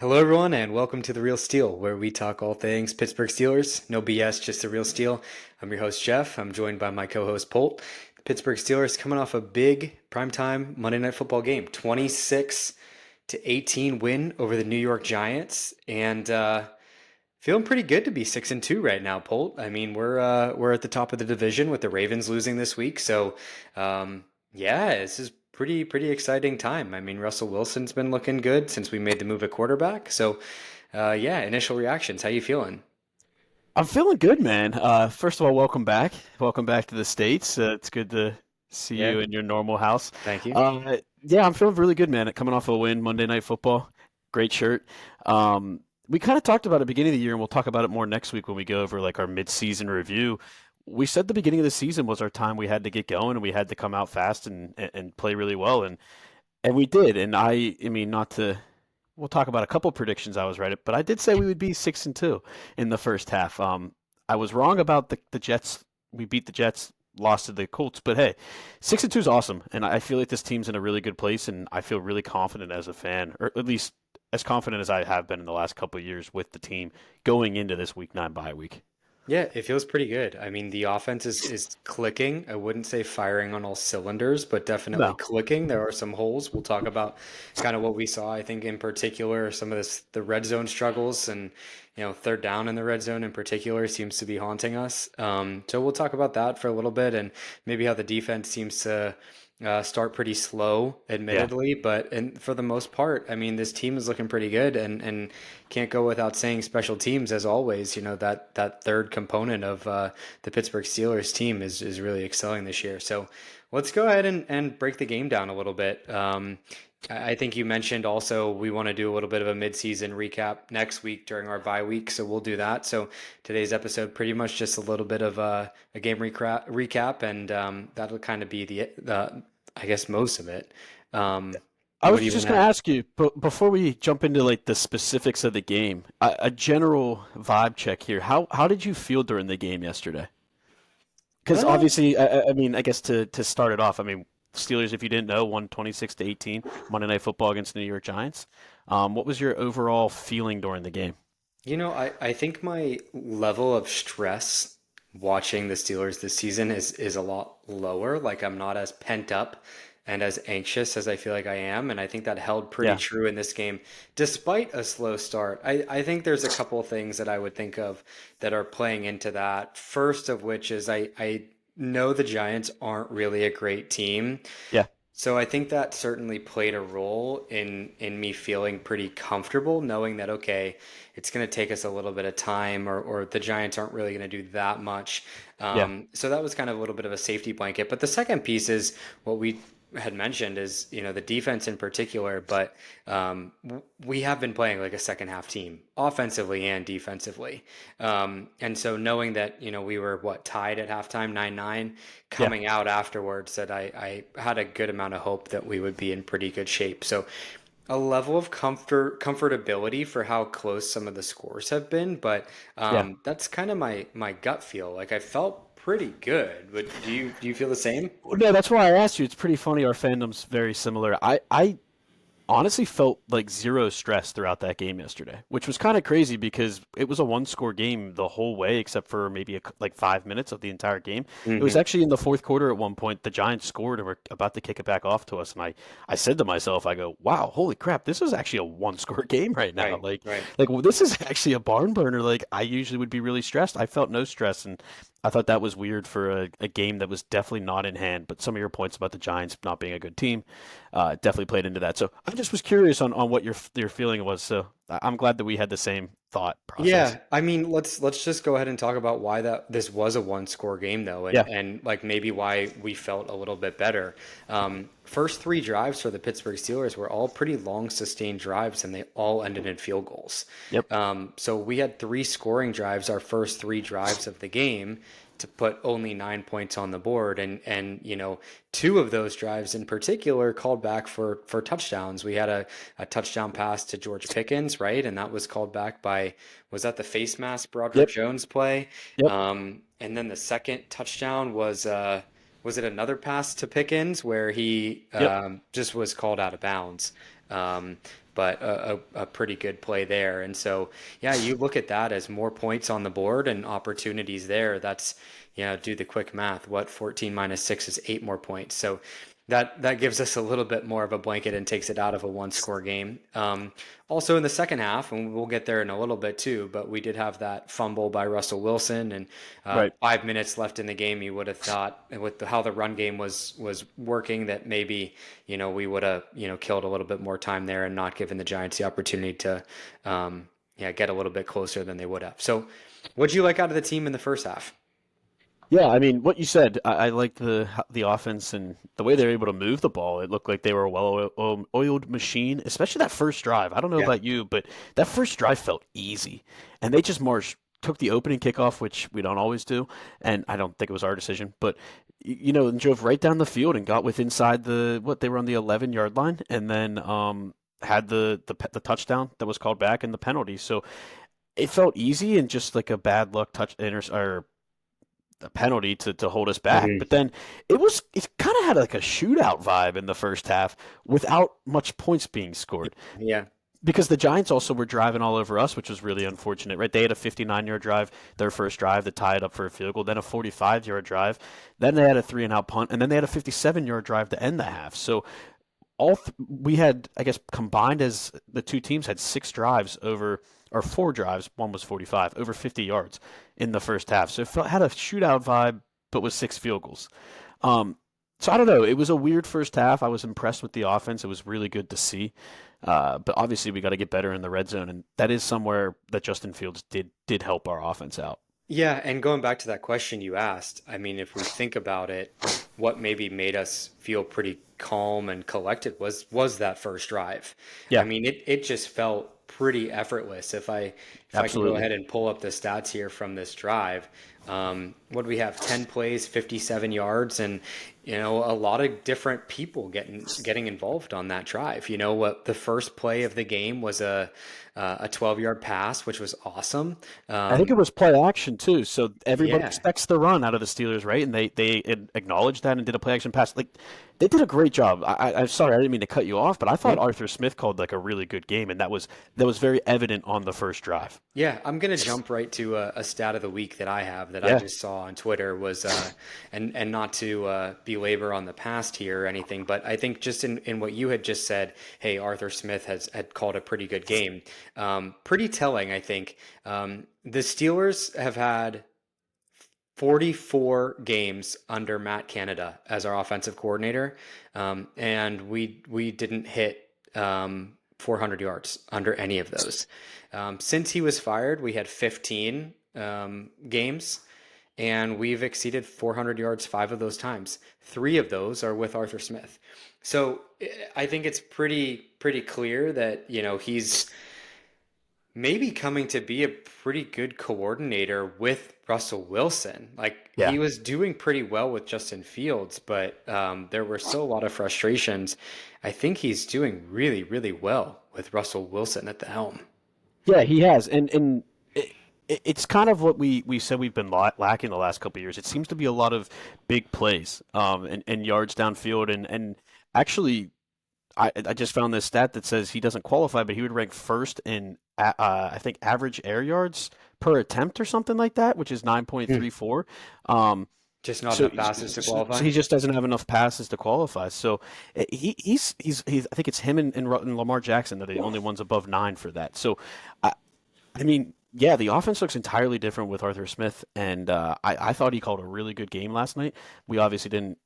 Hello, everyone, and welcome to The Real Steel, where we talk all things Pittsburgh Steelers. No BS, just The Real Steel. I'm your host, Jeff. I'm joined by my co host, Polt. The Pittsburgh Steelers coming off a big primetime Monday Night Football game, 26-18 win over the New York Giants, and feeling pretty good to be 6-2 right now, Polt. I mean, we're at the top of the division with the Ravens losing this week, so yeah, this is pretty exciting time. I mean, Russell Wilson's been looking good since we made the move at quarterback. So yeah, initial reactions. How you feeling? I'm feeling good, man. First of all, welcome back. Welcome back to the States. It's good to see Yeah, you in your normal house. thank you. Yeah, I'm feeling really good, man. Coming off a win Monday Night Football. Great shirt. We kind of talked about it at the beginning of the year, and we'll talk about it more next week when we go over like our mid-season review. We said the beginning of the season was our time we had to get going and we had to come out fast and play really well, and we did. And I mean, not to we'll talk about a couple predictions I was right at, but I did say we would be 6-2 in the first half. I was wrong about the Jets. We beat the Jets, lost to the Colts, but hey, 6-2 is awesome, and I feel like this team's in a really good place, and I feel really confident as a fan, or at least as confident as I have been in the last couple of years with the team going into this Week 9 bye week. Yeah, it feels pretty good. I mean, the offense is clicking. I wouldn't say firing on all cylinders, but definitely No, clicking. There are some holes. We'll talk about kind of what we saw. I think in particular, some of the red zone struggles and third down in the red zone in particular seems to be haunting us. So we'll talk about that for a little bit and maybe how the defense seems to start pretty slow, yeah, admittedly, but and for the most part, I mean, this team is looking pretty good, and can't go without saying special teams as always. You know that third component of the Pittsburgh Steelers team is really excelling this year. So let's go ahead and break the game down a little bit. I think you mentioned also we want to do a little bit of a midseason recap next week during our bye week, so we'll do that. So today's episode pretty much just a little bit of a game recap, and that'll kind of be the I guess most of it. I What was do you want just to going to add? ask you, but before we jump into like the specifics of the game, a general vibe check here. How did you feel during the game yesterday? Because Uh, obviously, I mean, I guess to start it off, I mean, Steelers, if you didn't know, won 26-18 Monday Night Football against the New York Giants. What was your overall feeling during the game? I think my level of stress watching the Steelers this season is a lot lower. Like I'm not as pent up and as anxious as I feel like I am, and I think that held pretty Yeah, true in this game, despite a slow start. I think there's a couple of things that I would think of that are playing into that. First of which is I know the Giants aren't really a great team. yeah, So I think that certainly played a role in me feeling pretty comfortable knowing that okay, it's going to take us a little bit of time or the Giants aren't really going to do that much. yeah, So that was kind of a little bit of a safety blanket. But the second piece is what we had mentioned is, the defense in particular, but we have been playing like a second half team offensively and defensively. And so knowing that, we were what tied at halftime 9-9 yeah. coming out afterwards that I had a good amount of hope that we would be in pretty good shape. So a level of comfortability for how close some of the scores have been, but Yeah. that's kind of my gut feel. Like I felt pretty good. But do you feel the same? Well, no, that's why I asked you. It's pretty funny. Our fandom's very similar. I honestly felt like zero stress throughout that game yesterday, which was kind of crazy because it was a one-score game the whole way, except for maybe like 5 minutes of the entire game. It was Hmm. actually in the fourth quarter at one point. The Giants scored and were about to kick it back off to us, and I said to myself, I go, "Wow, holy crap! This is actually a one-score game right now. Right, right. Well, this is actually a barn burner. Like I usually would be really stressed. I felt no stress, and I thought that was weird for a game that was definitely not in hand. But some of your points about the Giants not being a good team definitely played into that. So I just was curious on what your feeling was. So I'm glad that we had the same thought process. Yeah, I mean, let's just go ahead and talk about why that this was a one score game though, and Yeah. and like maybe why we felt a little bit better. First three drives for the Pittsburgh Steelers were all pretty long sustained drives, and they all ended in field goals. Yep. So we had three scoring drives, our first three drives of the game, to put only 9 points on the board, and two of those drives in particular called back for touchdowns. We had a touchdown pass to George Pickens, right? And that was called back by, was that the face mask Broderick Yep. Jones play? Yep. And then the second touchdown was it another pass to Pickens where he Yep. just was called out of bounds? Um, but a pretty good play there. And so, yeah, you look at that as more points on the board and opportunities there. That's, do the quick math. What 14 minus 6 is 8 more points. So that gives us a little bit more of a blanket and takes it out of a one score game. Also in the second half, and we'll get there in a little bit too, but we did have that fumble by Russell Wilson, and Right. 5 minutes left in the game. You would have thought with how the run game was working that maybe we would have killed a little bit more time there and not given the Giants the opportunity to get a little bit closer than they would have. So, what'd you like out of the team in the first half? Yeah, I mean, what you said, I like the offense and the way they're able to move the ball. It looked like they were a well-oiled machine, especially that first drive. I don't know Yeah. about you, but that first drive felt easy, and they just marched, took the opening kickoff, which we don't always do, and I don't think it was our decision, but and drove right down the field and got with inside they were on the 11-yard line, and then had the touchdown that was called back and the penalty. So it felt easy and just like a bad luck or a penalty to hold us back. Hmm. But then it kind of had like a shootout vibe in the first half without much points being scored. Yeah. Because the Giants also were driving all over us, which was really unfortunate, right? They had a 59-yard drive, their first drive, that tied up for a field goal, then a 45-yard drive, then they had a 3-and-out punt, and then they had a 57-yard drive to end the half. So we had, I guess, combined as the two teams had 6 drives over, or 4 drives, one was 45, over 50 yards in the first half. So had a shootout vibe, but with 6 field goals. Um, so I don't know. It was a weird first half. I was impressed with the offense. It was really good to see. But obviously, we got to get better in the red zone, and that is somewhere that Justin Fields did help our offense out. Yeah, and going back to that question you asked, I mean, if we think about it, what maybe made us feel pretty calm and collected was that first drive. I Yeah, mean, it just felt pretty effortless. If I can go absolutely. ahead and pull up the stats here from this drive, what do we have? 10 plays, 57 yards, and a lot of different people getting involved on that drive. What the first play of the game was a 12-yard pass, which was awesome. I think it was play action too. So everybody Yeah. expects the run out of the Steelers, right? And they acknowledged that and did a play action pass. Like they did a great job. I'm sorry, I didn't mean to cut you off, but I thought Nope. Arthur Smith called like a really good game, and that was very evident on the first drive. Yeah, I'm gonna jump right to a stat of the week that I have that I Yeah, just saw on Twitter was and not to belabor on the past here or anything, but I think just in what you had just said, hey, Arthur Smith had called a pretty good game. Pretty telling, I think. The Steelers have had 44 games under Matt Canada as our offensive coordinator, and we didn't hit 400 yards under any of those. Since he was fired, we had 15 games, and we've exceeded 400 yards 5 of those times. 3 of those are with Arthur Smith. So I think it's pretty clear that he's maybe coming to be a pretty good coordinator with Russell Wilson. Like yeah. he was doing pretty well with Justin Fields, but there were still a lot of frustrations. I think he's doing really, really well with Russell Wilson at the helm. Yeah, he has, and it's kind of what we said we've been lacking the last couple of years. It seems to be a lot of big plays, and yards downfield, and actually, I just found this stat that says he doesn't qualify, but he would rank first in I think average air yards per attempt or something like that, which is Hmm. 9.34. Um, Just not so, enough passes to so qualify. he just doesn't have enough passes to qualify. So he's I think it's him and Lamar Jackson that are the only ones above 9 for that. So I mean, yeah, the offense looks entirely different with Arthur Smith, and I thought he called a really good game last night. We obviously didn't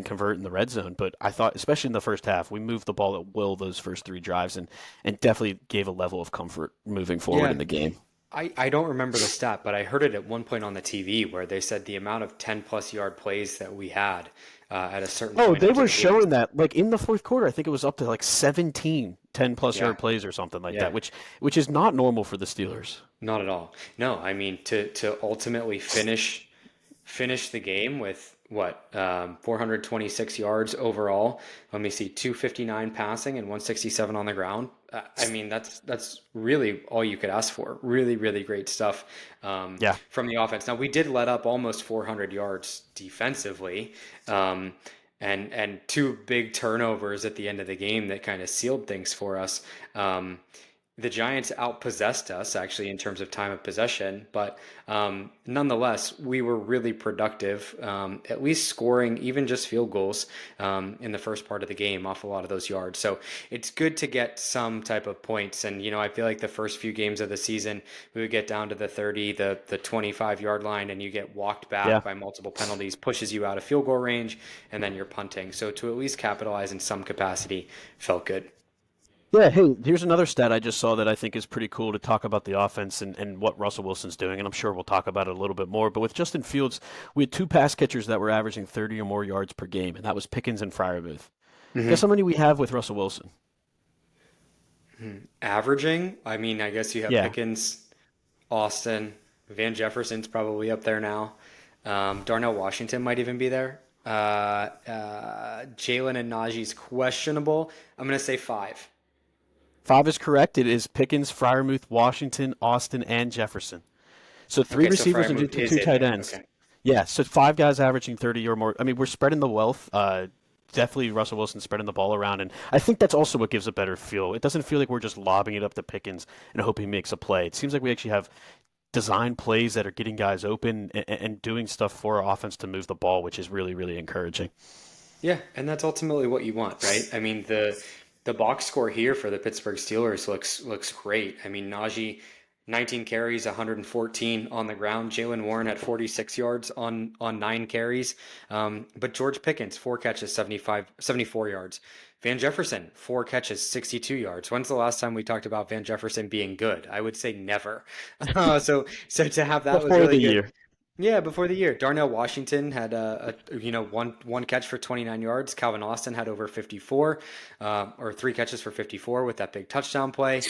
convert in the red zone, but I thought, especially in the first half, we moved the ball at will those first 3 drives, and definitely gave a level of comfort moving forward Yeah, in the game. I don't remember the stat, but I heard it at one point on the TV where they said the amount of 10 plus yard plays that we had at a certain Oh, point they into were the game. showing that like in the fourth quarter. I think it was up to like 17 10-plus Yeah, yard plays or something like that, yeah. which is not normal for the Steelers. Not at all. No, I mean to ultimately finish the game with what 426 yards overall. Let me see, 259 passing and 167 on the ground. I mean that's really all you could ask for. Really, really great stuff Yeah, from the offense. Now we did let up almost 400 yards defensively. Um, and two big turnovers at the end of the game that kind of sealed things for us. The Giants outpossessed us actually in terms of time of possession, but nonetheless, we were really productive, at least scoring even just field goals in the first part of the game off a lot of those yards. So it's good to get some type of points. And, I feel like the first few games of the season, we would get down to the 30, the 25-yard line, and you get walked Yeah. back by multiple penalties, pushes you out of field goal range, and then you're punting. So to at least capitalize in some capacity felt good. Yeah, hey, here's another stat I just saw that I think is pretty cool to talk about the offense and what Russell Wilson's doing, and I'm sure we'll talk about it a little bit more. But with Justin Fields, we had two pass catchers that were averaging 30 or more yards per game, and that was Pickens and Freiermuth. Guess how Hmm. many we have with Russell Wilson? Averaging, I mean, I guess you have Yeah, Pickens, Austin, Van Jefferson's probably up there now. Darnell Washington might even be there. Jalen and Najee's questionable. I'm gonna say five. five is correct. It is Pickens, Freiermuth, Washington, Austin, and Jefferson. So three Okay, so receivers and Fryermuth is two in tight there. ends. Okay. Yeah, so five guys averaging 30 or more. I mean, we're spreading the wealth. Definitely Russell Wilson spreading the ball around, and I think that's also what gives a better feel. It doesn't feel like we're just lobbing it up to Pickens and hoping he makes a play. It seems like we actually have design plays that are getting guys open and doing stuff for our offense to move the ball, which is really, really encouraging. Yeah, and that's ultimately what you want, right? I mean, the box score here for the Pittsburgh Steelers looks great. I mean, Najee, 19 carries, 114 on the ground. Jalen Warren had 46 yards on 9 carries. But George Pickens, 4 catches, 74 yards. Van Jefferson, 4 catches, 62 yards. When's the last time we talked about Van Jefferson being good? I would say never. So to have that was Before really the good. year. Yeah, before the year, Darnell Washington had one catch for 29 yards. Calvin Austin had over 54, or 3 catches for 54 with that big touchdown play.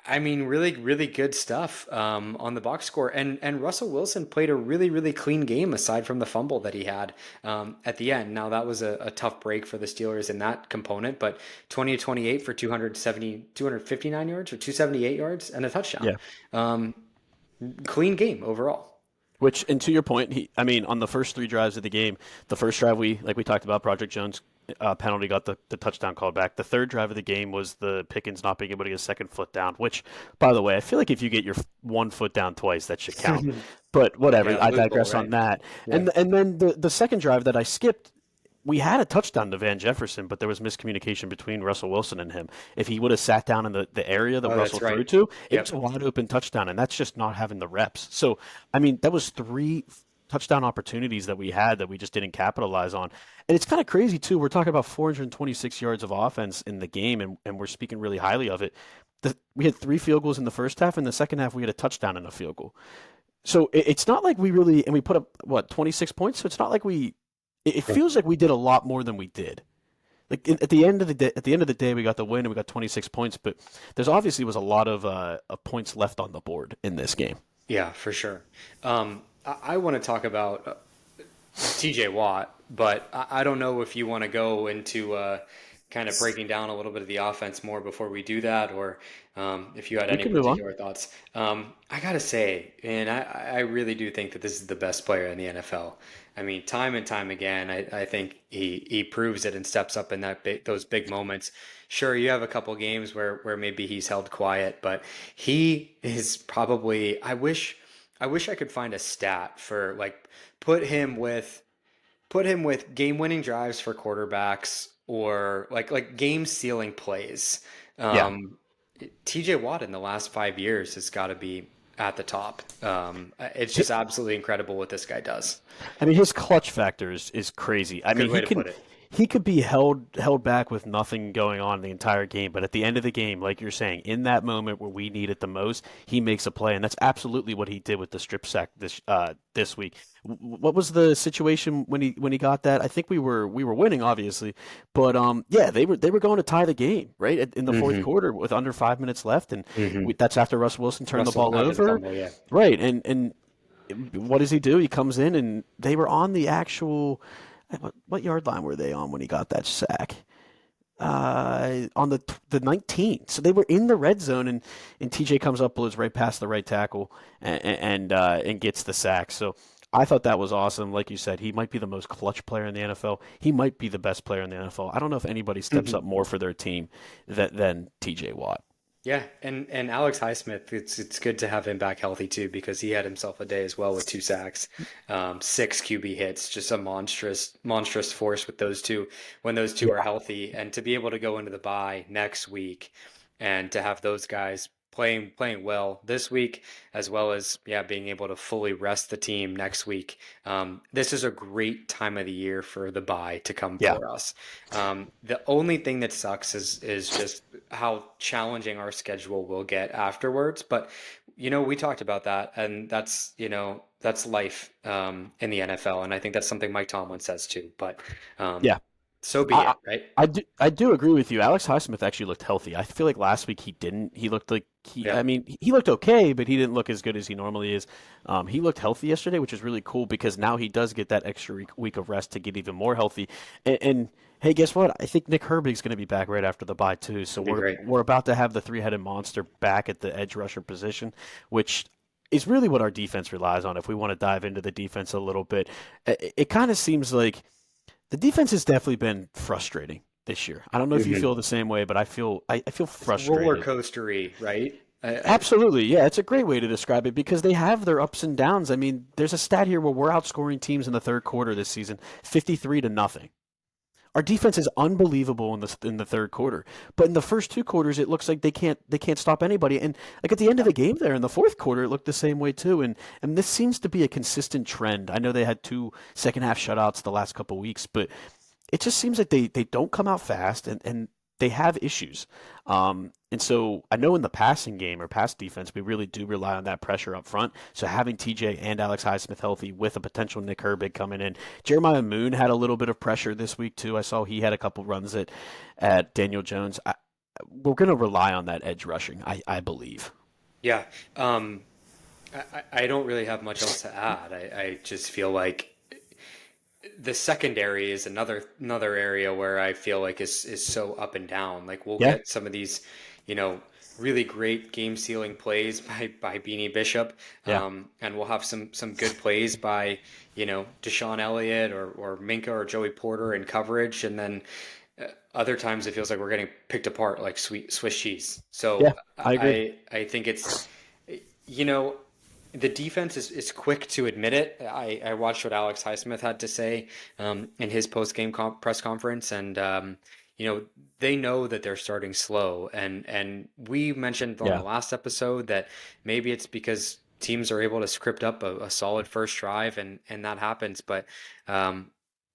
I mean, really, really good stuff on the box score. And Russell Wilson played a really, really clean game aside from the fumble that he had at the end. Now that was a tough break for the Steelers in that component, but 20 to 28 for 259 yards or 278 yards and a touchdown. Yeah. Um, Clean game overall. Which, and to your point, I mean, on the first three drives of the game, the first drive like we talked about, Project Jones penalty got the touchdown called back. The third drive of the game was the Pickens not being able to get a second foot down, which, by the way, I feel like if you get your one foot down twice, that should count. But whatever, Yeah, I loophole, digress on right? that. Yeah. And then the second drive that I skipped, we had a touchdown to Van Jefferson, but there was miscommunication between Russell Wilson and him. If he would have sat down in the area that Oh, Russell that's threw right. to, it was Yep. a wide open touchdown, and that's just not having the reps. So, I mean, that was three touchdown opportunities that we had that we just didn't capitalize on. And it's kind of crazy, too. We're talking about 426 yards of offense in the game, and we're speaking really highly of it. We had three field goals in the first half. In the second half, we had a touchdown and a field goal. So it's not like we really, and we put up, what, 26 points? So it's not like it feels like we did a lot more than we did. Like at the end of the day, we got the win and we got 26 points, but there's obviously was a lot of points left on the board in this game. Yeah, for sure. I want to talk about TJ Watt, but I don't know if you want to go into kind of breaking down a little bit of the offense more before we do that, or if you had We any can move on. particular thoughts. I gotta say, and I really do think that this is the best player in the NFL. I mean, time and time again, I think he proves it and steps up in those big moments. Sure, you have a couple games where maybe he's held quiet, but he is probably. I wish I could find a stat for like put him with put him with game-winning drives for quarterbacks or like game-sealing plays. Yeah. Um, TJ Watt in the last 5 years has got to be at the top. It's just absolutely incredible what this guy does. I mean, his clutch factor is crazy. I Good mean, way to put it. he could be held back with nothing going on the entire game, but at the end of the game, like you're saying, in that moment where we need it the most, he makes a play, and that's absolutely what he did with the strip sack this week. What was the situation when he got that? I think we were winning, obviously, but yeah, they were going to tie the game right in the fourth Hmm. quarter with under 5 minutes left, and Hmm. that's after Russ Wilson turned the Russell ball having the over, fumble, yeah. right? And what does he do? He comes in and they were on the actual what yard line were they on when he got that sack? On the 19. So they were in the red zone, and TJ comes up, blows right past the right tackle, and gets the sack. So I thought that was awesome. Like you said, he might be the most clutch player in the NFL. He might be the best player in the NFL. I don't know if anybody steps up more for their team than TJ Watt. Yeah, and Alex Highsmith, it's good to have him back healthy too because he had himself a day as well with 2 sacks, six QB hits, just a monstrous force with those two when those two are Yeah. healthy, and to be able to go into the bye next week and to have those guys playing well this week as well as yeah being able to fully rest the team next week. This is a great time of the year for the bye to come Yeah. for us. The only thing that sucks is just how challenging our schedule will get afterwards. But we talked about that, and that's life in the NFL, and I think that's something Mike Tomlin says too. But um, Yeah. so be I it, right? I do agree with you. Alex Highsmith actually looked healthy. I feel like last week he didn't. He looked like Yeah, I mean, he looked okay, but he didn't look as good as he normally is. He looked healthy yesterday, which is really cool because now he does get that extra week of rest to get even more healthy. And hey, guess what? I think Nick Herbig's going to be back right after the bye too. So that'd be we're great. we're about to have the three-headed monster back at the edge rusher position, which is really what our defense relies on. If we want to dive into the defense a little bit, it kind of seems like the defense has definitely been frustrating this year. I don't know if you feel the same way, but I feel It's roller frustrated. coastery, right? Absolutely, yeah, it's a great way to describe it because they have their ups and downs. I mean, there's a stat here where we're outscoring teams in the third quarter this season, 53 to nothing. Our defense is unbelievable in the third quarter, but in the first two quarters, it looks like they can't stop anybody. And like at the end of the game, there in the fourth quarter, it looked the same way too. And this seems to be a consistent trend. I know they had two second half shutouts the last couple weeks, but it just seems like they don't come out fast and they have issues. And so I know in the passing game or pass defense, we really do rely on that pressure up front. So having TJ and Alex Highsmith healthy with a potential Nick Herbig coming in, Jeremiah Moon had a little bit of pressure this week too. I saw he had a couple runs at Daniel Jones. We're going to rely on that edge rushing, I believe. Yeah. I don't really have much else to add. I just feel like the secondary is another area where I feel like is so up and down. Like we'll Yeah, get some of these, you know, really great game sealing plays by Beanie Bishop, yeah, and we'll have some good plays by Deshaun Elliott or Minka or Joey Porter in coverage, and then other times it feels like we're getting picked apart like sweet Swiss cheese. yeah. So I agree. I think it's you know, the defense is quick to admit it. I watched what Alex Highsmith had to say in his press conference, and they know that they're starting slow. And we mentioned on the Yeah, last episode that maybe it's because teams are able to script up a solid first drive, and that happens. But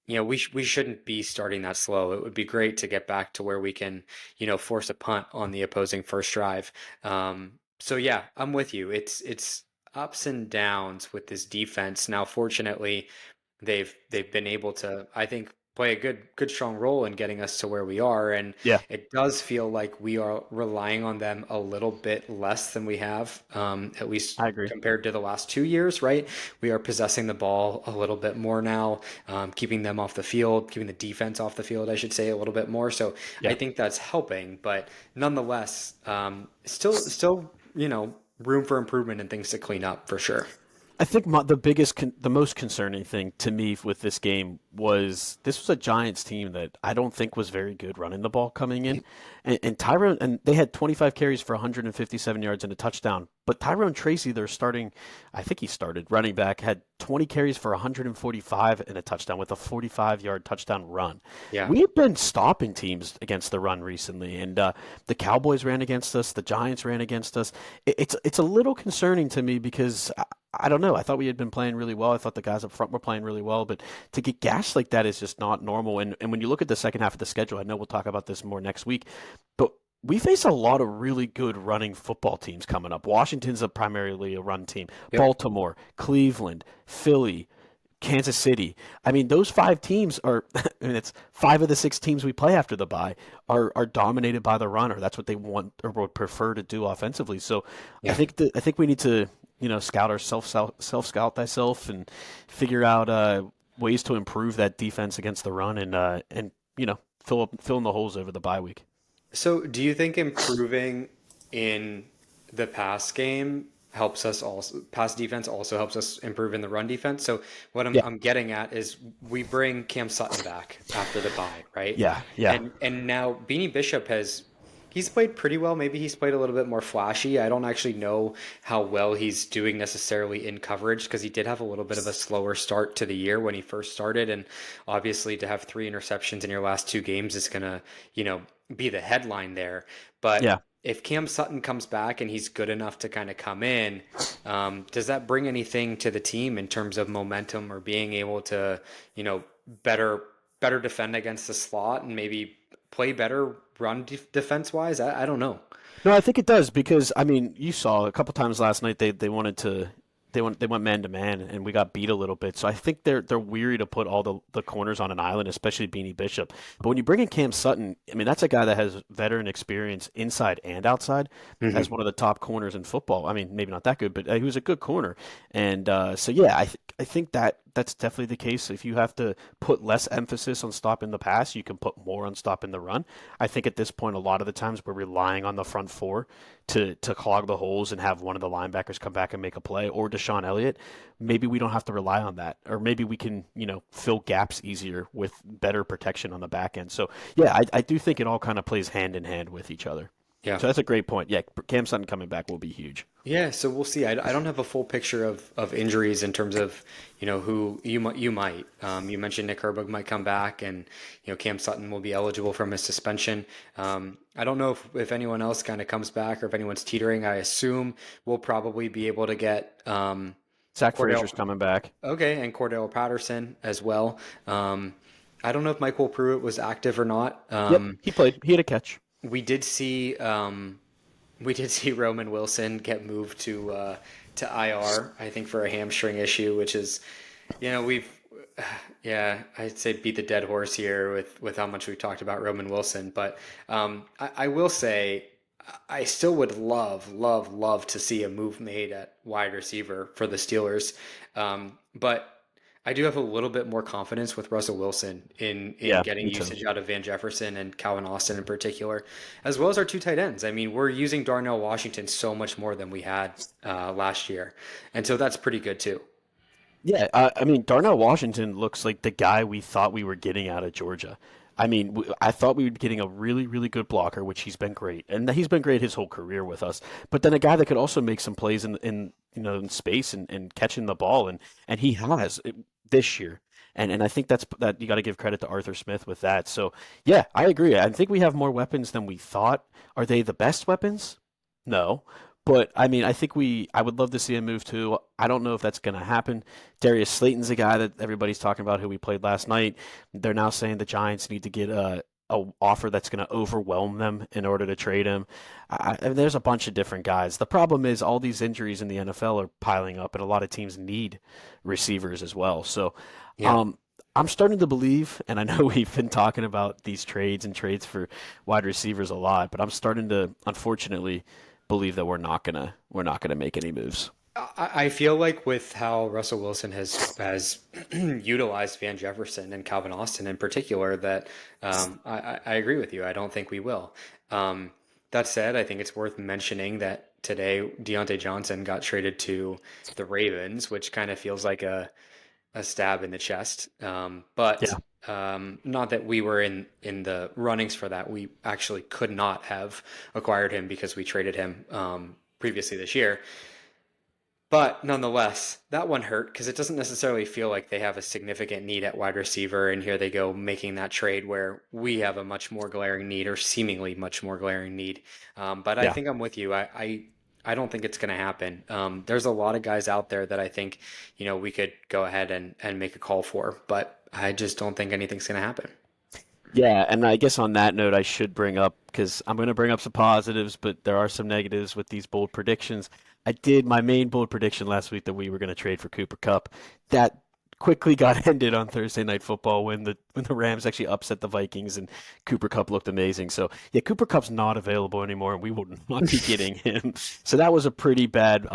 we shouldn't be starting that slow. It would be great to get back to where we can force a punt on the opposing first drive. So yeah, I'm with you. It's ups and downs with this defense. Now, fortunately, they've been able to, I think, play a good strong role in getting us to where we are, and yeah, it does feel like we are relying on them a little bit less than we have, at least I agree. compared to the last 2 years, right? We are possessing the ball a little bit more now, keeping them off the field, keeping the defense off the field, I should say, a little bit more. So I Yeah. think that's helping, but nonetheless, still, room for improvement and things to clean up for sure. I think the most concerning thing to me with this game was this was a Giants team that I don't think was very good running the ball coming in, and Tyrone and they had 25 carries for 157 yards and a touchdown. But Tyrone Tracy, their starting, I think he started running back, had 20 carries for 145 and a touchdown with a 45-yard touchdown run. Yeah. We have been stopping teams against the run recently, and the Cowboys ran against us, the Giants ran against us. It's a little concerning to me because I don't know. I thought we had been playing really well. I thought the guys up front were playing really well, but to get gashed like that is just not normal. And when you look at the second half of the schedule, I know we'll talk about this more next week, but we face a lot of really good running football teams coming up. Washington's primarily a run team. Yep. Baltimore, Cleveland, Philly, Kansas City. I mean, those five teams are, I mean, it's five of the six teams we play after the bye are dominated by the runner. That's what they want or would prefer to do offensively. So Yeah. I think we need to, scout ourselves, self scout thyself, and figure out ways to improve that defense against the run, and fill in the holes over the bye week. So, do you think improving in the pass game helps us also, pass defense also helps us improve in the run defense. So what Yeah, I'm getting at is we bring Cam Sutton back after the bye, right? yeah, yeah. And now Beanie Bishop he's played pretty well. Maybe he's played a little bit more flashy. I don't actually know how well he's doing necessarily in coverage because he did have a little bit of a slower start to the year when he first started. And obviously to have 3 interceptions in your last 2 games is gonna, be the headline there. But Yeah. if Cam Sutton comes back and he's good enough to kind of come in, does that bring anything to the team in terms of momentum or being able to, you know, better better defend against the slot and maybe play better defense wise? I don't know. No, I think it does because I mean, you saw a couple times last night they wanted to they went man to man and we got beat a little bit. So I think they're weary to put all the corners on an island, especially Beanie Bishop. But when you bring in Cam Sutton, I mean that's a guy that has veteran experience inside and outside as Hmm. one of the top corners in football. I mean, maybe not that good, but he was a good corner. And so yeah, I think that's definitely the case. If you have to put less emphasis on stopping the pass, you can put more on stopping the run. I think at this point, a lot of the times we're relying on the front four to clog the holes and have one of the linebackers come back and make a play, or Deshaun Elliott. Maybe we don't have to rely on that, or maybe we can, fill gaps easier with better protection on the back end. So yeah, I do think it all kind of plays hand in hand with each other. Yeah. So that's a great point. Yeah, Cam Sutton coming back will be huge. Yeah, so we'll see. I don't have a full picture of injuries in terms of, who you might. You mentioned Nick Herbig might come back, and Cam Sutton will be eligible from his suspension. I don't know if anyone else kind of comes back or if anyone's teetering. I assume we'll probably be able to get Zach Cordell. Frazier's coming back. Okay, and Cordell Patterson as well. I don't know if Michael Pruitt was active or not. Yep, he played. He had a catch. We did see. We did see Roman Wilson get moved to IR, I think for a hamstring issue, which is, we've yeah, I'd say beat the dead horse here with how much we've talked about Roman Wilson, but I will say I still would love, love, love to see a move made at wide receiver for the Steelers, but I do have a little bit more confidence with Russell Wilson in Yeah, getting me too. usage out of Van Jefferson and Calvin Austin in particular, as well as our 2 tight ends. I mean, we're using Darnell Washington so much more than we had last year, and so that's pretty good too. Yeah, I mean, Darnell Washington looks like the guy we thought we were getting out of Georgia. I mean, I thought we would be getting a really, really good blocker, which he's been great, and he's been great his whole career with us. But then a guy that could also make some plays in space and catching the ball, and he has this year. And I think that you got to give credit to Arthur Smith with that. So yeah, I agree. I think we have more weapons than we thought. Are they the best weapons? No. But I mean, I would love to see him move too. I don't know if that's going to happen. Darius Slayton's a guy that everybody's talking about who we played last night. They're now saying the Giants need to get a offer that's going to overwhelm them in order to trade him. I mean, there's a bunch of different guys. The problem is all these injuries in the NFL are piling up, and a lot of teams need receivers as well. So, Yeah. um, I'm starting to believe, and I know we've been talking about these trades and trades for wide receivers a lot, but I'm starting to, unfortunately, believe that we're not gonna make any moves. I feel like with how Russell Wilson has utilized Van Jefferson and Calvin Austin in particular, that I agree with you. I don't think we will. Um, that said, I think it's worth mentioning that today Deontay Johnson got traded to the Ravens, which kind of feels like a stab in the chest. But Yeah, not that we were in the runnings for that. We actually could not have acquired him because we traded him previously this year. But nonetheless, that one hurt because it doesn't necessarily feel like they have a significant need at wide receiver. And here they go making that trade where we have a much more glaring need or seemingly much more glaring need. But I yeah. think I'm with you. I don't think it's going to happen. There's a lot of guys out there that I think, we could go ahead and make a call for, but I just don't think anything's going to happen. Yeah, and I guess on that note, I should bring up because I'm going to bring up some positives, but there are some negatives with these bold predictions. I did my main bold prediction last week that we were going to trade for Cooper Cup. That quickly got ended on Thursday Night Football when the Rams actually upset the Vikings and Cooper Cup looked amazing. So yeah, Cooper Cup's not available anymore, and we will not be getting him. So that was a pretty bad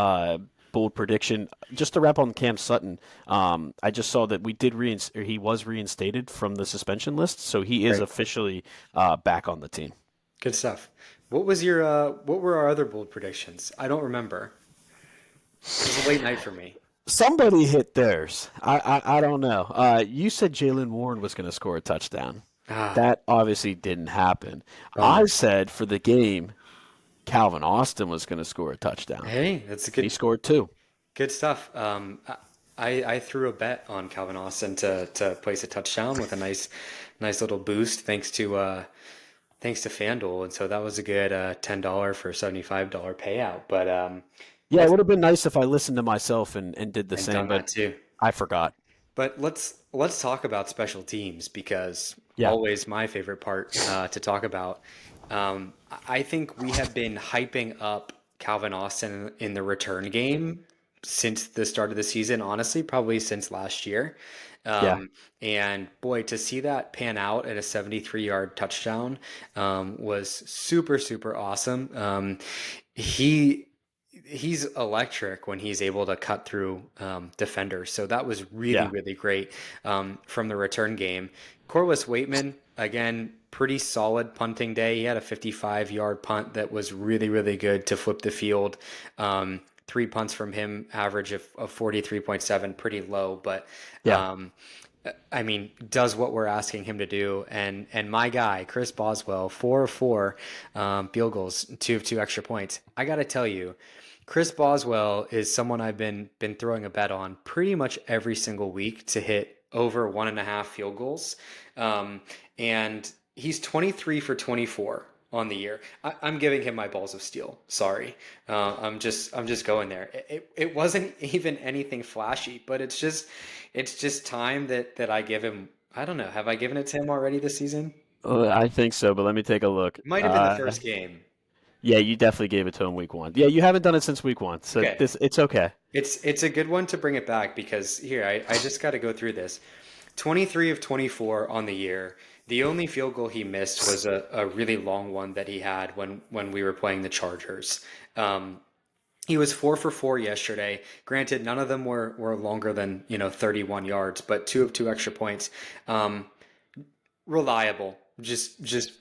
bold prediction. Just to wrap on Cam Sutton, I just saw that he was reinstated from the suspension list, so he is Great. officially back on the team. Good stuff. What were our other bold predictions? I don't remember. It was a late night for me. Somebody hit theirs. I don't know. You said Jalen Warren was going to score a touchdown. Ah, That obviously didn't happen. I bummer. said for the game, Calvin Austin was going to score a touchdown. Hey, that's a He good scored two. good stuff. I threw a bet on Calvin Austin to place a touchdown with a nice little boost thanks to FanDuel, and so that was a good $10 for a $75 payout. But Yeah, it let's would have been nice if I listened to myself and did the and same, done but that too. I forgot. But let's talk about special teams because Yeah, always my favorite part to talk about. I think we have been hyping up Calvin Austin in the return game since the start of the season, honestly, probably since last year. yeah. And boy, to see that pan out at a 73-yard touchdown was super, super awesome. He he's electric when he's able to cut through defenders. So that was really, Yeah. really great from the return game. Corliss Waitman, again, pretty solid punting day. He had a 55-yard punt that was really, really good to flip the field. Three punts from him, average of 43.7, pretty low, but Yeah. um, I mean, does what we're asking him to do. And my guy, Chris Boswell, 4 of 4 field goals, 2 of 2 extra points. I got to tell you, Chris Boswell is someone I've been throwing a bet on pretty much every single week to hit over 1.5 field goals. Um, and he's 23 for 24 on the year. I'm giving him my balls of steel. Sorry, I'm just going there. It wasn't even anything flashy, but it's just time that I give him. I don't know. Have I given it to him already this season? I think so, but let me take a look. Might have been the first game. Yeah, you definitely gave it to him week one. Yeah, you haven't done it since week one, so Okay. this it's okay. It's a good one to bring it back because here I just got to go through this. 23 of 24 on the year. The only field goal he missed was a really long one that he had when we were playing the Chargers. Um, he was 4 for 4 yesterday. Granted, none of them were longer than 31 yards, but 2 of 2 extra points. Um, Reliable, just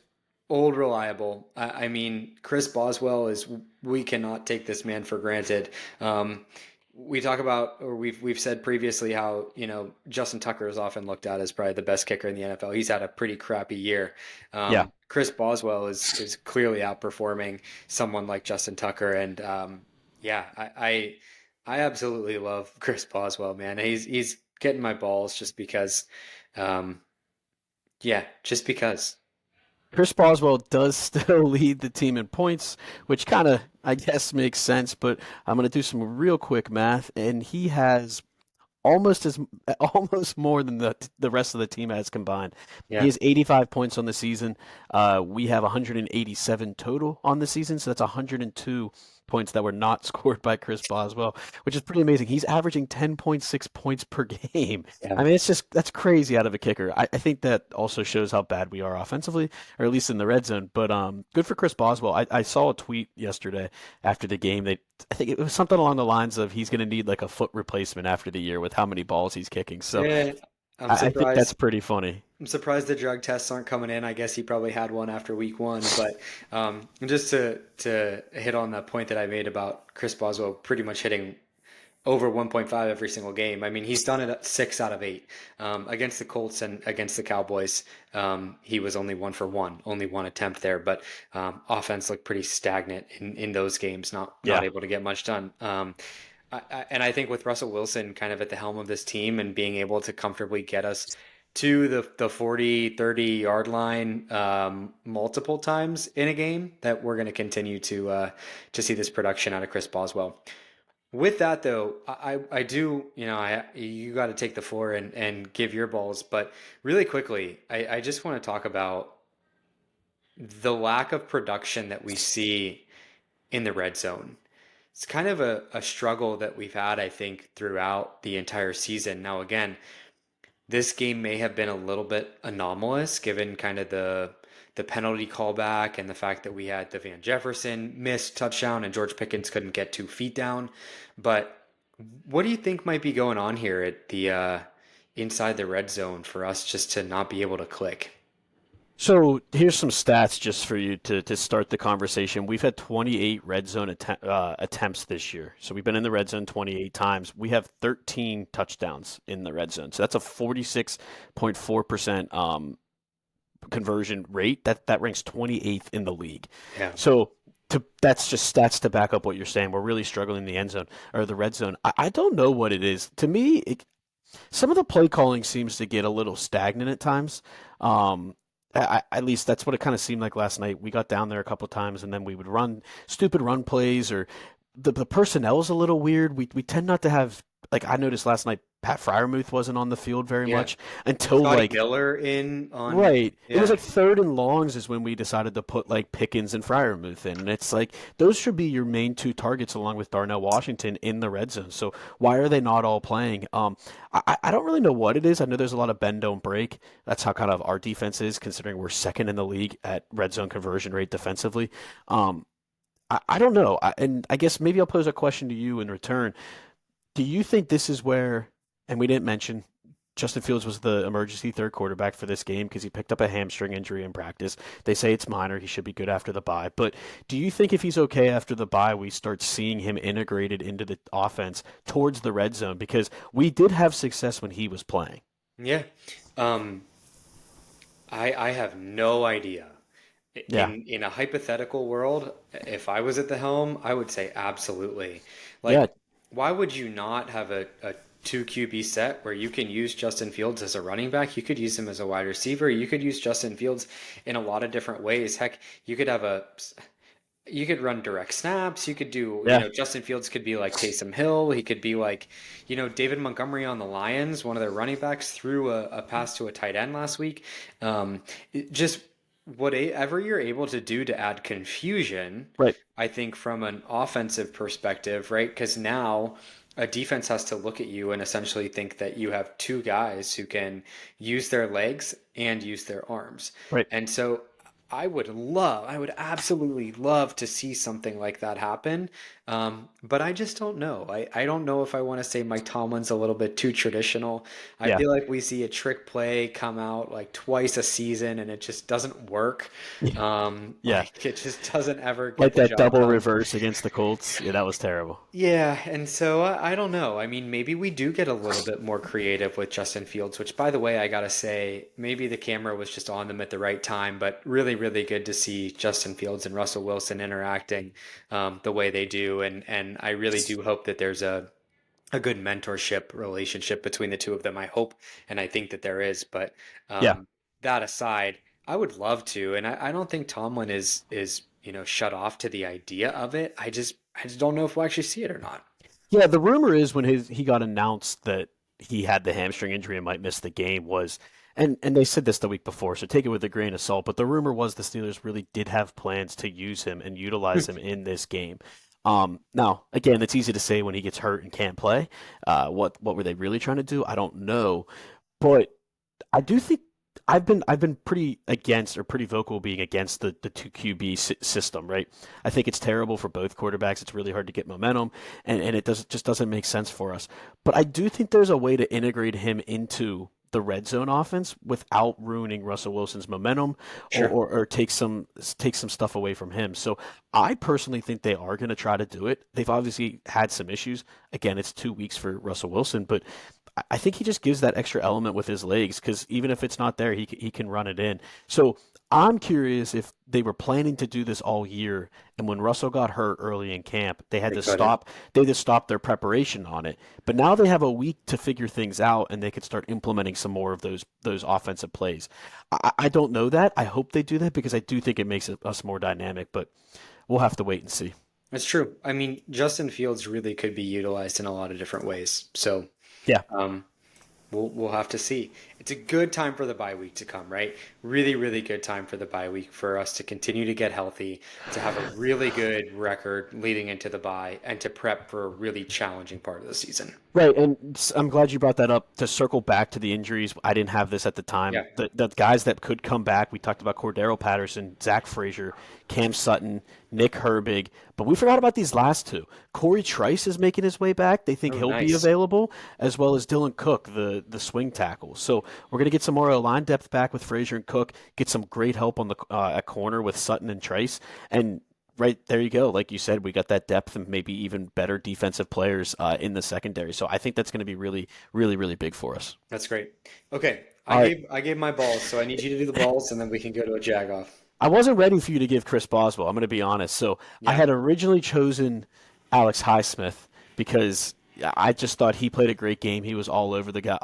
old reliable. I mean, Chris Boswell is. We cannot take this man for granted. We talk about, or we've said previously how Justin Tucker is often looked at as probably the best kicker in the NFL. He's had a pretty crappy year. Yeah. Chris Boswell is clearly outperforming someone like Justin Tucker, and yeah, I absolutely love Chris Boswell, man. He's getting my balls just because. Um, yeah, just because. Chris Boswell does still lead the team in points, which kind of, I guess, makes sense, but I'm going to do some real quick math, and he has almost as almost more than the rest of the team has combined. He Yeah. has 85 points on the season. We have 187 total on the season, so that's 102 points that were not scored by Chris Boswell, which is pretty amazing. He's averaging 10.6 points per game. Yeah. I mean, that's crazy out of a kicker. I think that also shows how bad we are offensively, or at least in the red zone. But good for Chris Boswell. I saw a tweet yesterday after the game. I think it was something along the lines of he's going to need like a foot replacement after the year with how many balls he's kicking. So Yeah. I'm I think that's surprised. pretty funny. I'm surprised the drug tests aren't coming in. I guess he probably had one after week 1. But just to hit on that point that I made about Chris Boswell pretty much hitting over 1.5 every single game. I mean, he's done it at 6 out of 8 against the Colts and against the Cowboys. He was only 1 for 1, only one attempt there, but offense looked pretty stagnant in those games. Not Yeah. able to get much done. And I think with Russell Wilson kind of at the helm of this team and being able to comfortably get us to the 40, 30-yard line multiple times in a game, that we're going to continue to see this production out of Chris Boswell. With that though, I do, you got to take the floor and give your balls, but really quickly, I just want to talk about the lack of production that we see in the red zone. It's kind of a struggle that we've had, I think, throughout the entire season. Now, again, this game may have been a little bit anomalous given kind of the penalty callback and the fact that we had the Van Jefferson missed touchdown and George Pickens couldn't get 2 feet down. But what do you think might be going on here at the inside the red zone for us just to not be able to click? So here's some stats just for you to start the conversation. We've had 28 red zone attempts this year. So we've been in the red zone 28 times. We have 13 touchdowns in the red zone. So that's a 46.4% conversion rate. That ranks 28th in the league. Yeah. So that's just stats to back up what you're saying. We're really struggling in the end zone or the red zone. I don't know what it is. To me, some of the play calling seems to get a little stagnant at times. At least that's what it kind of seemed like last night. We got down there a couple of times, and then we would run stupid run plays, or the personnel is a little weird. We tend not to have, like, I noticed last night. Pat Fryermuth wasn't on the field very Yeah. much until Scotty like Miller in on. right. It was Yeah. like third and longs is when we decided to put like Pickens and Fryermuth in. And it's like those should be your main two targets along with Darnell Washington in the red zone. So why are they not all playing? I don't really know what it is. I know there's a lot of bend don't break. That's how kind of our defense is, considering we're second in the league at red zone conversion rate defensively. I don't know. And I guess maybe I'll pose a question to you in return. Do you think this is where, and we didn't mention, Justin Fields was the emergency third quarterback for this game because he picked up a hamstring injury in practice. They say it's minor. He should be good after the bye. But do you think if he's okay after the bye, we start seeing him integrated into the offense towards the red zone? Because we did have success when he was playing. Yeah. Um, I have no idea. Yeah. In a hypothetical world, if I was at the helm, I would say absolutely. Yeah. Like, why would you not have a two QB set where you can use Justin Fields as a running back? You could use him as a wide receiver. You could use Justin Fields in a lot of different ways. Heck, you could have a you could run direct snaps. You could do, Yeah. Justin Fields could be like Taysom Hill. He could be like, David Montgomery on the Lions, one of their running backs, threw a pass to a tight end last week. Just whatever you're able to do to add confusion, Right. I think from an offensive perspective, right? Because now a defense has to look at you and essentially think that you have two guys who can use their legs and use their arms. Right. And so I would absolutely love to see something like that happen. But I just don't know. I don't know if I want to say Mike Tomlin's a little bit too traditional. I Yeah. feel like we see a trick play come out like twice a season and it just doesn't work. Yeah. Yeah. Like it just doesn't ever get Like the that job double done. reverse against the Colts. Yeah, that was terrible. Yeah, and so I don't know. I mean, maybe we do get a little bit more creative with Justin Fields, which, by the way, I gotta say, maybe the camera was just on them at the right time, but really, really good to see Justin Fields and Russell Wilson interacting the way they do, and I really do hope that there's a good mentorship relationship between the two of them. I hope, and I think that there is, but Yeah. that aside, I would love to, and I don't think Tomlin is shut off to the idea of it. I just don't know if we'll actually see it or not. Yeah, the rumor is when he got announced that he had the hamstring injury and might miss the game was, and they said this the week before, so take it with a grain of salt. But the rumor was the Steelers really did have plans to use him and utilize him in this game. Now, again, it's easy to say when he gets hurt and can't play. What were they really trying to do? I don't know, but I do think I've been pretty against or pretty vocal being against the two QB system, right? I think it's terrible for both quarterbacks. It's really hard to get momentum, and it just doesn't make sense for us. But I do think there's a way to integrate him into the red zone offense without ruining Russell Wilson's momentum Sure. or take some stuff away from him. So I personally think they are going to try to do it. They've obviously had some issues. Again, it's 2 weeks for Russell Wilson, but I think he just gives that extra element with his legs because even if it's not there, he can run it in. So I'm curious if they were planning to do this all year, and when Russell got hurt early in camp, they had They to couldn't. stop. They had to stop their preparation on it. But now they have a week to figure things out, and they could start implementing some more of those offensive plays. I don't know that. I hope they do that because I do think it makes us more dynamic. But we'll have to wait and see. It's true. I mean, Justin Fields really could be utilized in a lot of different ways. So, Yeah. um, we'll have to see. It's a good time for the bye week to come, right? Really, really good time for the bye week for us to continue to get healthy, to have a really good record leading into the bye, and to prep for a really challenging part of the season. Right, and I'm glad you brought that up. To circle back to the injuries, I didn't have this at the time. Yeah. The guys that could come back, we talked about Cordero Patterson, Zach Frazier, Cam Sutton, Nick Herbig, but we forgot about these last two. Corey Trice is making his way back. They think Oh, he'll be nice. available, as well as Dylan Cook, the swing tackle. So we're going to get some more line depth back with Frazier and Cook, get some great help on the at corner with Sutton and Trice, and right there you go. Like you said, we got that depth and maybe even better defensive players in the secondary. So I think that's going to be really, really, really big for us. That's great. Okay, All right. I gave my balls, so I need you to do the balls, and then we can go to a jag off. I wasn't ready for you to give Chris Boswell. I'm going to be honest. So I Yeah. had originally chosen Alex Highsmith because I just thought he played a great game. He was all over the guy.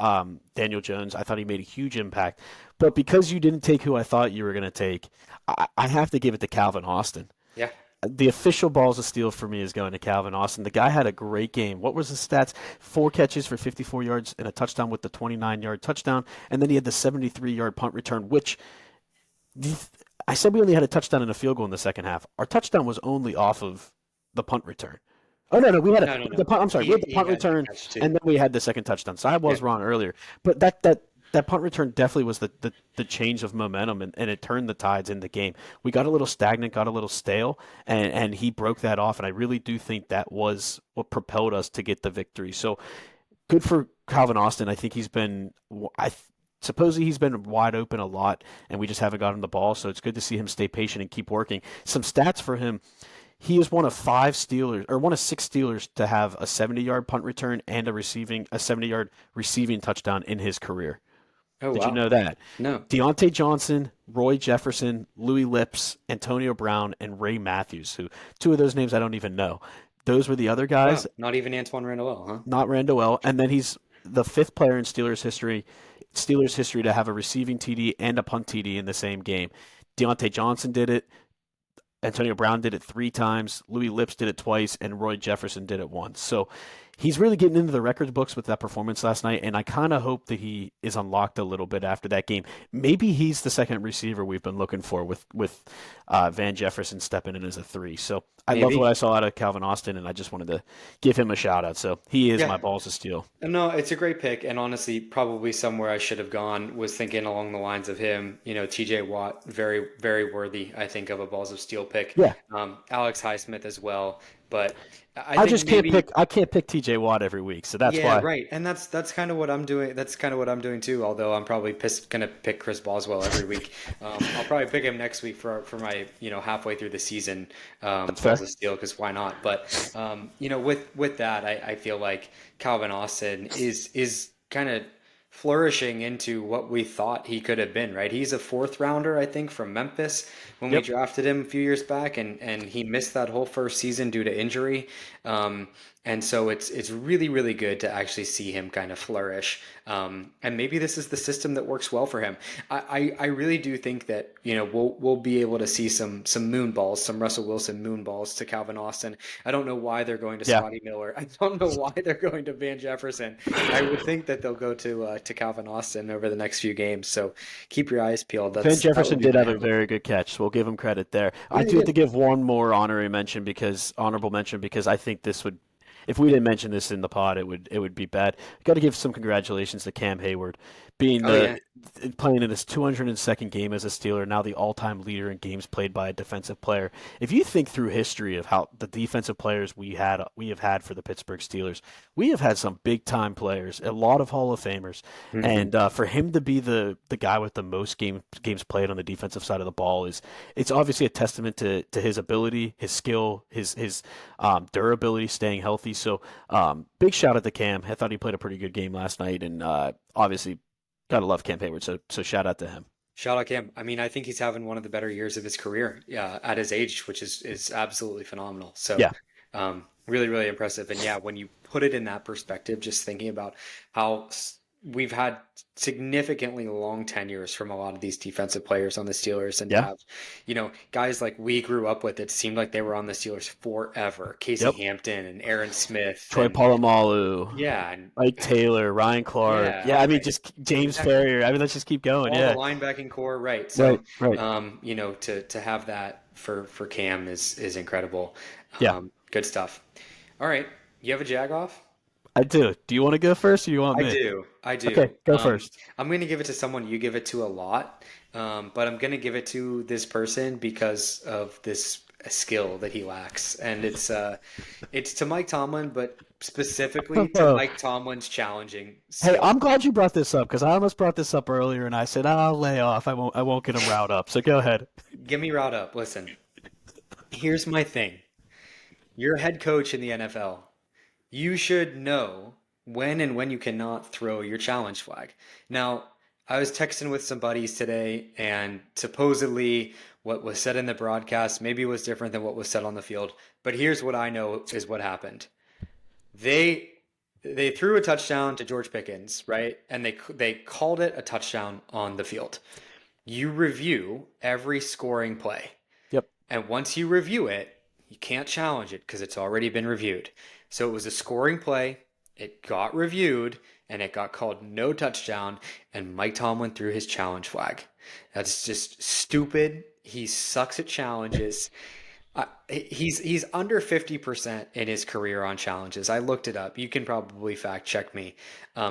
Daniel Jones, I thought he made a huge impact. But because you didn't take who I thought you were going to take, I have to give it to Calvin Austin. Yeah. The official balls of steel for me is going to Calvin Austin. The guy had a great game. What was his stats? 4 catches for 54 yards and a touchdown with the 29-yard touchdown. And then he had the 73-yard punt return, which I said we only had a touchdown and a field goal in the second half. Our touchdown was only off of the punt return. Oh no, we had No, no, the no. punt. I'm sorry, we had the He punt had a return, catch and too. then we had the second touchdown. So I Yeah. was wrong earlier, but that punt return definitely was the change of momentum, and it turned the tides in the game. We got a little stagnant, got a little stale, and he broke that off, and I really do think that was what propelled us to get the victory. So good for Calvin Austin. I think he's been supposedly he's been wide open a lot, and we just haven't got him the ball. So it's good to see him stay patient and keep working. Some stats for him: he is one of 5 Steelers or one of 6 Steelers to have a 70-yard punt return and a 70-yard receiving touchdown in his career. Oh, Did you wow. know that? No. Deontay Johnson, Roy Jefferson, Louis Lips, Antonio Brown, and Ray Matthews, who two of those names I don't even know. Those were the other guys, Wow. Not even Antoine Randall, huh? not Randall. And then he's the 5th player in Steelers history to have a receiving TD and a punt TD in the same game. Deontay Johnson did it. Antonio Brown did it 3 times. Louis Lips did it twice, and Roy Jefferson did it once. So he's really getting into the records books with that performance last night, and I kind of hope that he is unlocked a little bit after that game. Maybe he's the second receiver we've been looking for with Van Jefferson stepping in as a 3. So I love what Maybe. I saw out of Calvin Austin, and I just wanted to give him a shout out. So he is my Yeah. balls of steel. No, it's a great pick, and honestly, probably somewhere I should have gone was thinking along the lines of him. TJ Watt, very, very worthy, I think, of a balls of steel pick. Yeah, Alex Highsmith as well, but I I think just can't maybe. pick. I can't pick T.J. Watt every week, so that's Yeah, why. right. And that's kind of what I'm doing. That's kind of what I'm doing too. Although I'm probably gonna pick Chris Boswell every week. I'll probably pick him next week for my halfway through the season That's balls fair. of steel because why not? But with that, I feel like Calvin Austin is kind of flourishing into what we thought he could have been. Right? He's a fourth rounder, I think, from Memphis when we Yep. drafted him a few years back, and he missed that whole first season due to injury. And so it's really, really good to actually see him kind of flourish. And maybe this is the system that works well for him. I really do think that we'll be able to see some moon balls, some Russell Wilson moon balls to Calvin Austin. I don't know why they're going to Yeah. Scotty Miller. I don't know why they're going to Van Jefferson. I would think that they'll go to Calvin Austin over the next few games. So keep your eyes peeled. Van That Jefferson would be did my have a hope. very good catch, so we'll give him credit there. I Yeah, do have yeah. to give one more honorable mention because I think this would, if we didn't mention this in the pod, it would be bad. Got to give some congratulations to Cam Hayward, being Oh yeah. playing in his 202nd game as a Steeler, now the all-time leader in games played by a defensive player. If you think through history of how the defensive players we have had for the Pittsburgh Steelers, we have had some big-time players, a lot of Hall of Famers, Hmm. and for him to be the guy with the most games played on the defensive side of the ball it's obviously a testament to his ability, his skill, his durability, staying healthy. So big shout out to Cam. I thought he played a pretty good game last night, and obviously gotta love Cam Hayward. So shout out to him. Shout out Cam. I mean, I think he's having one of the better years of his career, at his age, which is absolutely phenomenal. So, Yeah. really, really impressive. And yeah, when you put it in that perspective, just thinking about how we've had significantly long tenures from a lot of these defensive players on the Steelers, and to Yeah. have, guys like we grew up with, it seemed like they were on the Steelers forever. Casey Yep. Hampton and Aaron Smith Troy and Polamalu, yeah, and Mike Taylor, Ryan Clark. yeah, Yeah, I mean right. just James Exactly. Farrier. I mean let's just keep going. All the Yeah. linebacking core, right? So, Right. Right. to have that for Cam is incredible. Yeah. Good stuff. All right, you have a jag off? I do. Do you want to go first or you want I me? do. I Okay, do. go first. I'm going to give it to someone you give it to a lot, but I'm going to give it to this person because of this a skill that he lacks, and it's to Mike Tomlin, but specifically to Mike Tomlin's challenging Hey, skill. I'm glad you brought this up because I almost brought this up earlier and I said, I'll lay off. I won't get him riled up. So go ahead. Get me riled up. Listen, here's my thing. You're a head coach in the NFL. You should know when and when you cannot throw your challenge flag. Now, I was texting with some buddies today, and supposedly what was said in the broadcast maybe was different than what was said on the field. But here's what I know is what happened. They they threw a touchdown to George Pickens, right? And they called it a touchdown on the field. You review every scoring play. Yep. And once you review it, you can't challenge it because it's already been reviewed. So it was a scoring play. It got reviewed and it got called no touchdown. And Mike Tomlin threw his challenge flag. That's just stupid. He sucks at challenges. He's under 50% in his career on challenges. I looked it up. You can probably fact check me.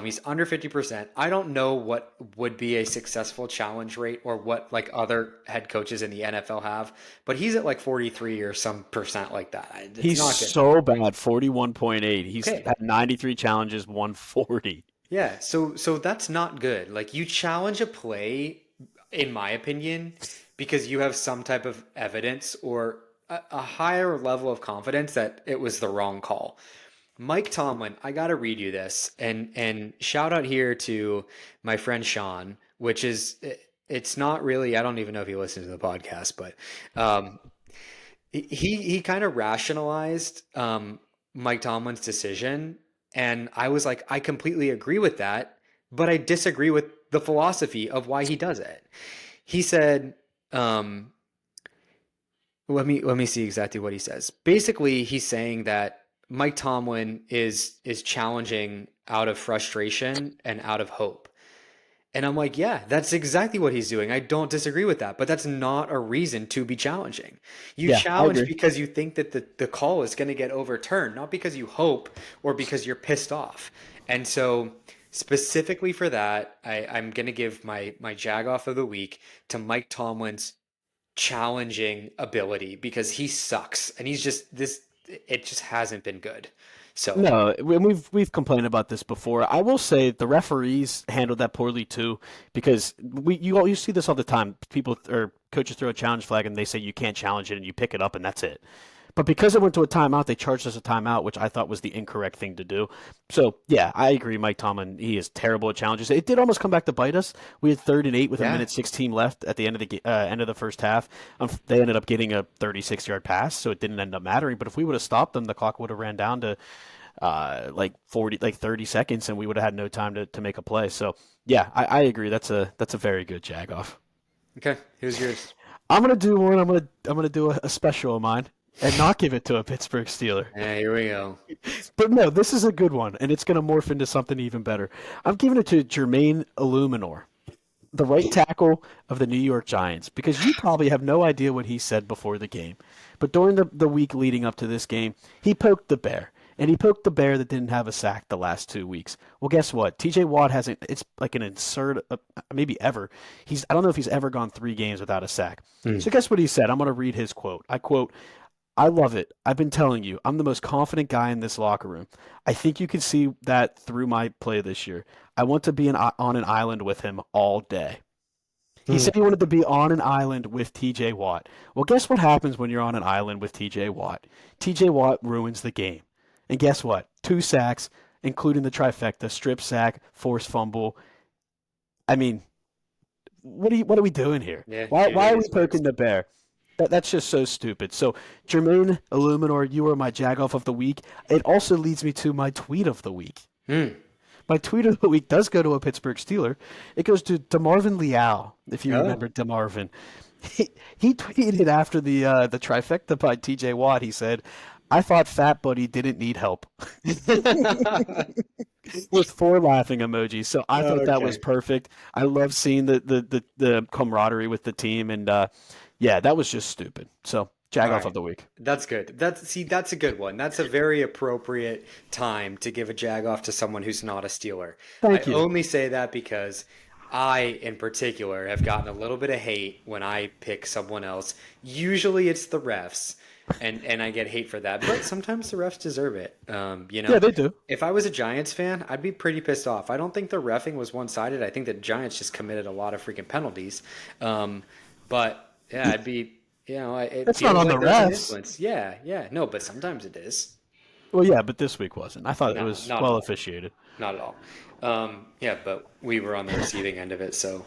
He's under 50%. I don't know what would be a successful challenge rate or what like other head coaches in the NFL have, but he's at like 43 or some percent like that. It's He's not good. so bad, 41.8. He's Okay. had 93 challenges, 140. Yeah, so that's not good. Like you challenge a play, in my opinion, because you have some type of evidence or a higher level of confidence that it was the wrong call. Mike Tomlin, I gotta read you this, and shout out here to my friend Sean, which is it's not really, I don't even know if he listens to the podcast, but um, he kind of rationalized Mike Tomlin's decision, and I was like, I completely agree with that, but I disagree with the philosophy of why he does it. He said, um, let me see exactly what he says. Basically, he's saying that Mike Tomlin is challenging out of frustration and out of hope. And I'm like, yeah, that's exactly what he's doing. I don't disagree with that, but that's not a reason to be challenging. You Yeah, I challenge agree. because you think that the call is going to get overturned, not because you hope or because you're pissed off. And so, specifically for that, I'm going to give my Jag off of the week to Mike Tomlin's challenging ability because he sucks and he's just this, it just hasn't been good. So, No, we've complained about this before. I will say the referees handled that poorly too, because you see this all the time. People or coaches throw a challenge flag and they say you can't challenge it and you pick it up and that's it. But because it went to a timeout, they charged us a timeout, which I thought was the incorrect thing to do. So yeah, I agree. Mike Tomlin, he is terrible at challenges. It did almost come back to bite us. We had 3rd and 8 with a yeah. minute 16 left at the end of end of the first half. They ended up getting a 36-yard pass, so it didn't end up mattering. But if we would have stopped them, the clock would have ran down to like 30 seconds, and we would have had no time to make a play. So yeah, I agree. That's a very good jagoff. Okay, who's yours? I'm gonna do one. I'm gonna do a special of mine and not give it to a Pittsburgh Steeler. Yeah, here we go. But no, this is a good one, and it's gonna morph into something even better. I'm giving it to Jermaine Illuminor, the right tackle of the New York Giants, because you probably have no idea what he said before the game. But during the week leading up to this game, he poked the bear. And he poked the bear that didn't have a sack the last 2 weeks. Well, guess what? TJ Watt hasn't, it's like an absurd, maybe ever. I don't know if he's ever gone 3 games without a sack. Hmm. So guess what he said? I'm going to read his quote. I quote, I love it. I've been telling you, I'm the most confident guy in this locker room. I think you can see that through my play this year. I want to be on an island with him all day. He Hmm. said he wanted to be on an island with TJ Watt. Well, guess what happens when you're on an island with TJ Watt? TJ Watt ruins the game. And guess what? 2 sacks, including the trifecta, strip sack, forced fumble. I mean, what are we doing here? Yeah, Why it are we is what it is. poking the bear? That's just so stupid. So, Jermaine Illuminor, you are my jagoff of the week. It also leads me to my tweet of the week. Hmm. My tweet of the week does go to a Pittsburgh Steeler. It goes to DeMarvin Leal, if you Oh. remember DeMarvin. He tweeted after the trifecta by TJ Watt. He said, I thought Fat Buddy didn't need help with 4 laughing emojis. So I thought that was Okay. perfect. I love seeing the camaraderie with the team. And yeah, that was just stupid. So, All jagoff right. of the week. That's good. That's a good one. That's a very appropriate time to give a jag off to someone who's not a Steeler. I Thank you. only say that because I, in particular, have gotten a little bit of hate when I pick someone else. Usually it's the refs, and I get hate for that, but sometimes the refs deserve it. Yeah, they do. If I was a Giants fan, I'd be pretty pissed off. I don't think the refing was one-sided. I think the Giants just committed a lot of freaking penalties. Um, but yeah, it It's not feels on like the there's an refs. influence. Yeah, yeah, no, but sometimes it is. Well, yeah, but this week wasn't. I thought it No, was not at well all. officiated. Not at all. Yeah, but we were on the receiving end of it, so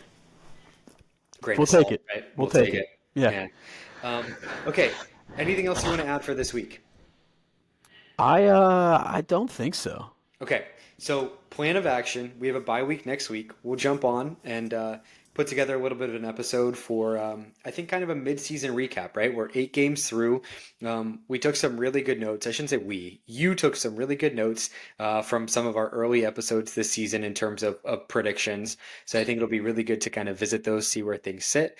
grain We'll of take salt, it. right? We'll We'll take take it. it. Yeah. Yeah. Okay. Anything else you want to add for this week? I don't think so. Okay. So, plan of action. We have a bye week next week. We'll jump on and put together a little bit of an episode for, I think, kind of a mid-season recap, right? We're 8 games through. We took some really good notes. I shouldn't say we. You took some really good notes from some of our early episodes this season in terms of predictions. So I think it'll be really good to kind of visit those, see where things sit.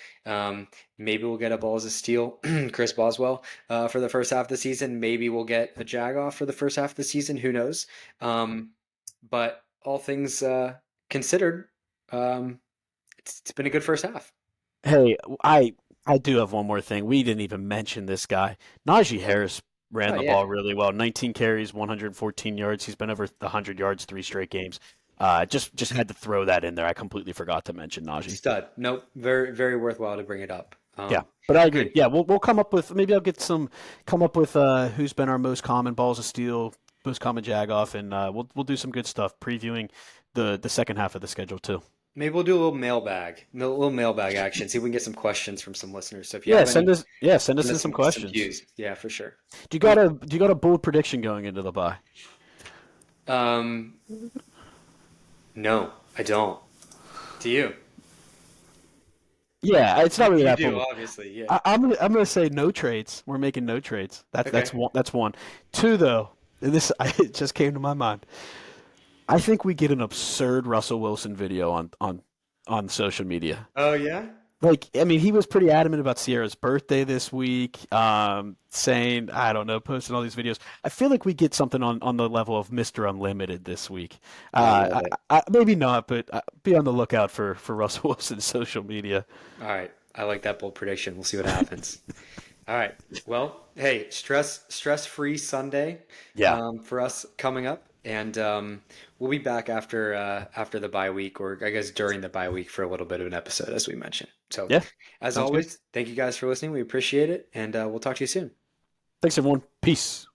Maybe we'll get a Balls of Steel, Chris Boswell, for the first half of the season. Maybe we'll get a Jagoff for the first half of the season. Who knows? But all things considered, um, it's been a good first half. Hey, I do have one more thing. We didn't even mention this guy. Najee Harris ran Oh the yeah, ball really well. 19 carries, 114 yards. He's been over 100 yards 3 straight games. Just had to throw that in there. I completely forgot to mention Najee. stud. Nope, very very worthwhile to bring it up. Yeah, but I agree. Good. Yeah, we'll come up with maybe I'll get some come up with who's been our most common balls of steel, most common jagoff, and we'll do some good stuff previewing the second half of the schedule too. Maybe we'll do a little mailbag action. See if we can get some questions from some listeners. So if you Yeah, have any, send us send in us some some questions. cues. Yeah, for sure. Do you got a bold prediction going into the bye? Um, no, I don't. Do you? Yeah, it's not really You that do, bold. obviously. Yeah. I'm gonna say no trades. We're making no trades. Okay. That's one. Two though, and this it just came to my mind. I think we get an absurd Russell Wilson video on social media. Oh yeah. Like, I mean, he was pretty adamant about Sierra's birthday this week, saying, I don't know, posting all these videos. I feel like we get something on the level of Mr. Unlimited this week. I love it. Maybe not, but be on the lookout for Russell Wilson's social media. All right. I like that bold prediction. We'll see what happens. All right. Well, hey, stress-free Sunday Yeah, for us coming up, and we'll be back after the bye week, or I guess during the bye week for a little bit of an episode, as we mentioned. So, yeah, as sounds good. always, thank you guys for listening. We appreciate it, and we'll talk to you soon. Thanks, everyone. Peace.